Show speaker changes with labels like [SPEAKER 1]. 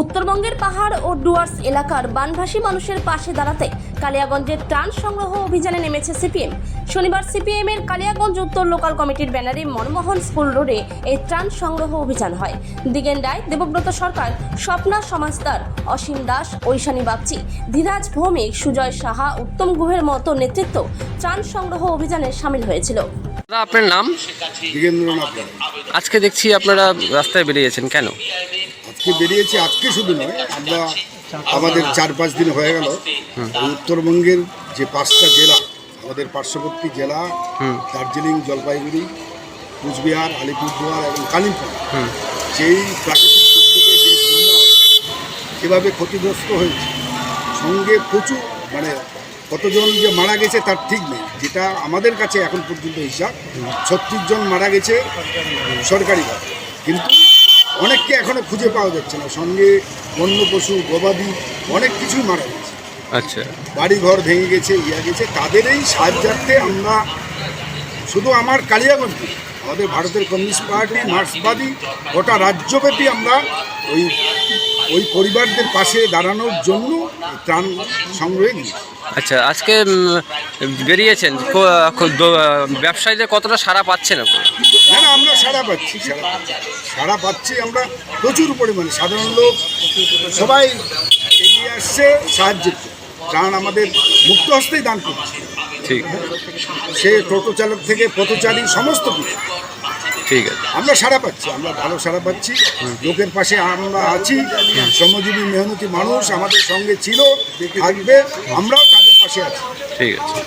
[SPEAKER 1] উত্তরবঙ্গের পাহাড় ও ডুয়ার্স এলাকার বানভাসী মানুষের পাশে দাঁড়াতে কালিয়াগঞ্জের ত্রাণ সংগ্রহ অভিযানে নেমেছে সিপিএম। শনিবার সিপিএম এর কালিয়াগঞ্জ উত্তর লোকাল কমিটির ব্যানারে মনমোহন স্কুল রোডে এই ত্রাণ সংগ্রহ অভিযান হয়। দিগেন রায়, দেবব্রত সরকার, স্বপ্না সমাজদার, অসীম দাস, ঐশানী বাগচি, ধীরাজ ভৌমিক, সুজয় সাহা, উত্তম গুহের মতো নেতৃত্ব ত্রাণ সংগ্রহ অভিযানে সামিল হয়েছিল।
[SPEAKER 2] আপনার নাম?
[SPEAKER 3] দিগেন্দ্রনাথ।
[SPEAKER 2] আজকে দেখছি আপনারা রাস্তায় বেরিয়েছেন, কেন?
[SPEAKER 3] আজকে বেরিয়েছি, আজকে শুধু নয়, আমরা আমাদের 4-5 দিন হয়ে গেল উত্তরবঙ্গের যে 5টা জেলা, আমাদের পার্শ্ববর্তী জেলা দার্জিলিং, জলপাইগুড়ি, কুচবিহার, আলিপুরদুয়ার এবং কালিম্পং, যেই প্রাকৃতিক দুর্যোগে যে বন্যা যেভাবে ক্ষতিগ্রস্ত হয়েছে, সঙ্গে প্রচুর কতজন যে মারা গেছে তার ঠিক নেই, যেটা আমাদের কাছে এখন পর্যন্ত হিসাব 36 জন মারা গেছে সরকারিভাবে, কিন্তু অনেককে এখনো খুঁজে পাওয়া যাচ্ছে না। সঙ্গে বন্য পশু, গবাদি অনেক কিছুই মারা গেছে।
[SPEAKER 2] আচ্ছা,
[SPEAKER 3] বাড়িঘর ভেঙে গেছে, গেছে। তাদের এই সাহায্যার্থে আমরা শুধু আমার কালিয়াগঞ্জ, আমাদের ভারতের কমিউনিস্ট পার্টি, মার্ক্সবাদী গোটা রাজ্যব্যাপী আমরা ওই পরিবারদের পাশে দাঁড়ানোর জন্য ত্রাণ সংগ্রহে নিই।
[SPEAKER 2] আচ্ছা, আজকে বেরিয়েছেন, ব্যবসায়ীদের কতটা সাড়া পাচ্ছেন আপনি?
[SPEAKER 3] না, আমরা সাড়া পাচ্ছি আমরা প্রচুর পরিমাণে। সাধারণ লোক সবাই এগিয়ে আসছে সাহায্যের জন্য, ত্রাণ আমাদের মুক্ত হস্তেই দান করছে।
[SPEAKER 2] ঠিক,
[SPEAKER 3] সে টোটো চালক থেকে পথচারী সমস্ত কিছু।
[SPEAKER 2] ঠিক আছে,
[SPEAKER 3] আমরা সাড়া পাচ্ছি, আমরা ভালো সাড়া পাচ্ছি। লোকের পাশে আমরা আছি, শ্রমজীবী মেহনতি মানুষ আমাদের সঙ্গে ছিল, থাকবে, আমরাও তাদের পাশে আছি।
[SPEAKER 2] ঠিক আছে।